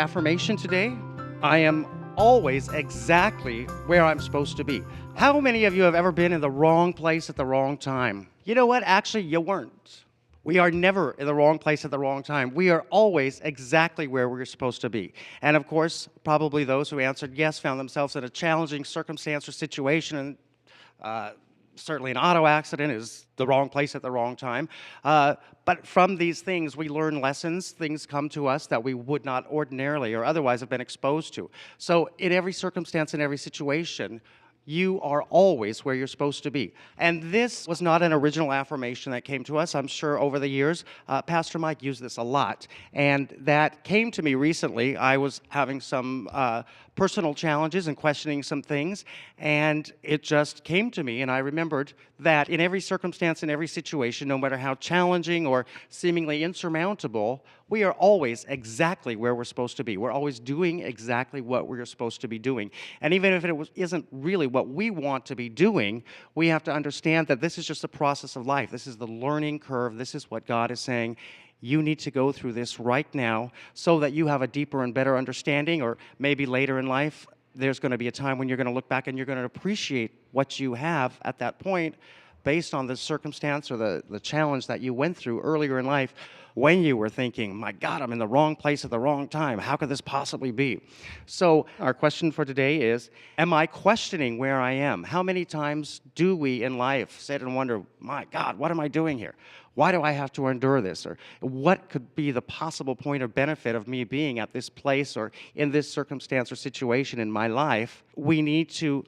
affirmation today, I am always exactly where I'm supposed to be. How many of you have ever been in the wrong place at the wrong time? You know what? Actually, you weren't. We are never in the wrong place at the wrong time. We are always exactly where we're supposed to be. And of course, probably those who answered yes found themselves in a challenging circumstance or situation, and certainly an auto accident is the wrong place at the wrong time. But from these things, we learn lessons. Things come to us that we would not ordinarily or otherwise have been exposed to. So in every circumstance, in every situation, you are always where you're supposed to be. And this was not an original affirmation that came to us. I'm sure over the years, Pastor Mike used this a lot. And that came to me recently. I was having some personal challenges and questioning some things, and it just came to me, and I remembered that in every circumstance, in every situation, no matter how challenging or seemingly insurmountable, we are always exactly where we're supposed to be. We're always doing exactly what we're supposed to be doing. And even if isn't really what we want to be doing, we have to understand that this is just a process of life. This is the learning curve. This is what God is saying. You need to go through this right now so that you have a deeper and better understanding, or maybe later in life, there's going to be a time when you're going to look back and you're going to appreciate what you have at that point based on the circumstance or the challenge that you went through earlier in life when you were thinking, my God, I'm in the wrong place at the wrong time. How could this possibly be? So our question for today is, am I questioning where I am? How many times do we in life sit and wonder, my God, what am I doing here? Why do I have to endure this? Or what could be the possible point of benefit of me being at this place or in this circumstance or situation in my life? We need to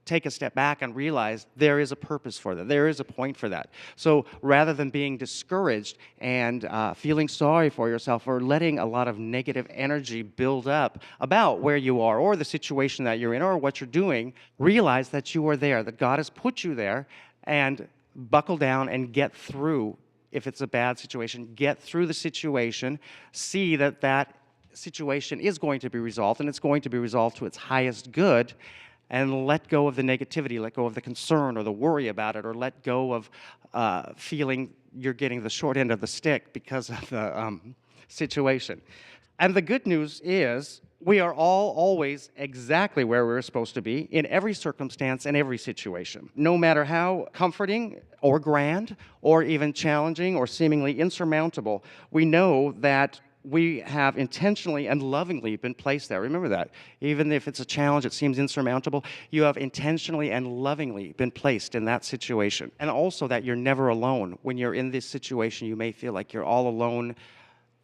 take a step back and realize there is a purpose for that. There is a point for that. So rather than being discouraged and feeling sorry for yourself or letting a lot of negative energy build up about where you are or the situation that you're in or what you're doing, realize that you are there, that God has put you there, and buckle down and get through. If it's a bad situation, get through the situation, see that that situation is going to be resolved, and it's going to be resolved to its highest good, and let go of the negativity, let go of the concern or the worry about it, or let go of feeling you're getting the short end of the stick because of the situation. And the good news is we are all always exactly where we're supposed to be in every circumstance and every situation. No matter how comforting or grand or even challenging or seemingly insurmountable, we know that we have intentionally and lovingly been placed there. Remember that. Even if it's a challenge, it seems insurmountable, you have intentionally and lovingly been placed in that situation. And also that you're never alone. When you're in this situation, you may feel like you're all alone.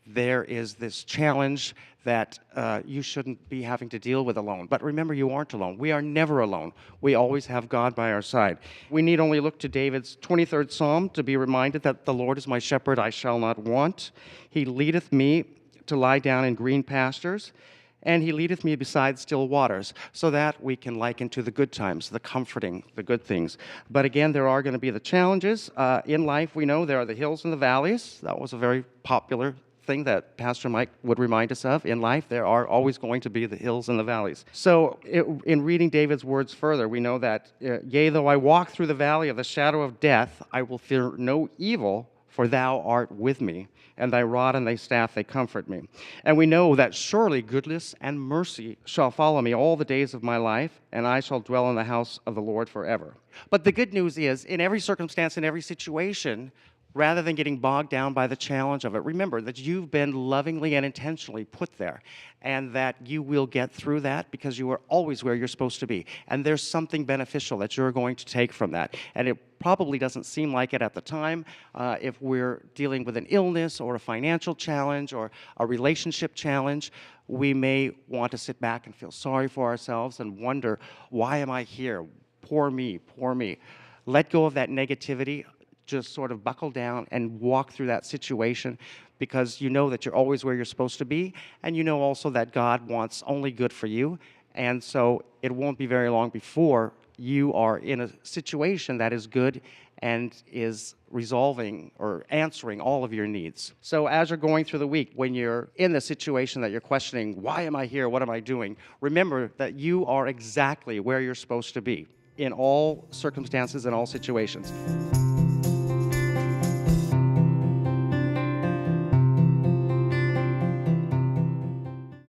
There is this challenge that you shouldn't be having to deal with alone. But remember, you aren't alone. We are never alone. We always have God by our side. We need only look to David's 23rd Psalm to be reminded that the Lord is my shepherd, I shall not want. He leadeth me to lie down in green pastures, and he leadeth me beside still waters, so that we can liken to the good times, the comforting, the good things. But again, there are going to be the challenges. In life, we know there are the hills and the valleys. That was a very popular thing that Pastor Mike would remind us of. In life, there are always going to be the hills and the valleys. So in reading David's words further, we know that, yea, though I walk through the valley of the shadow of death, I will fear no evil, for thou art with me, and thy rod and thy staff, they comfort me. And we know that surely goodness and mercy shall follow me all the days of my life, and I shall dwell in the house of the Lord forever. But the good news is, in every circumstance, in every situation, rather than getting bogged down by the challenge of it, remember that you've been lovingly and intentionally put there, and that you will get through that because you are always where you're supposed to be. And there's something beneficial that you're going to take from that. And it probably doesn't seem like it at the time. If we're dealing with an illness or a financial challenge or a relationship challenge, we may want to sit back and feel sorry for ourselves and wonder, why am I here? Poor me, poor me. Let go of that negativity. Just sort of buckle down and walk through that situation, because you know that you're always where you're supposed to be, and you know also that God wants only good for you, and so it won't be very long before you are in a situation that is good and is resolving or answering all of your needs. So as you're going through the week, when you're in the situation that you're questioning, why am I here, what am I doing, remember that you are exactly where you're supposed to be in all circumstances and all situations.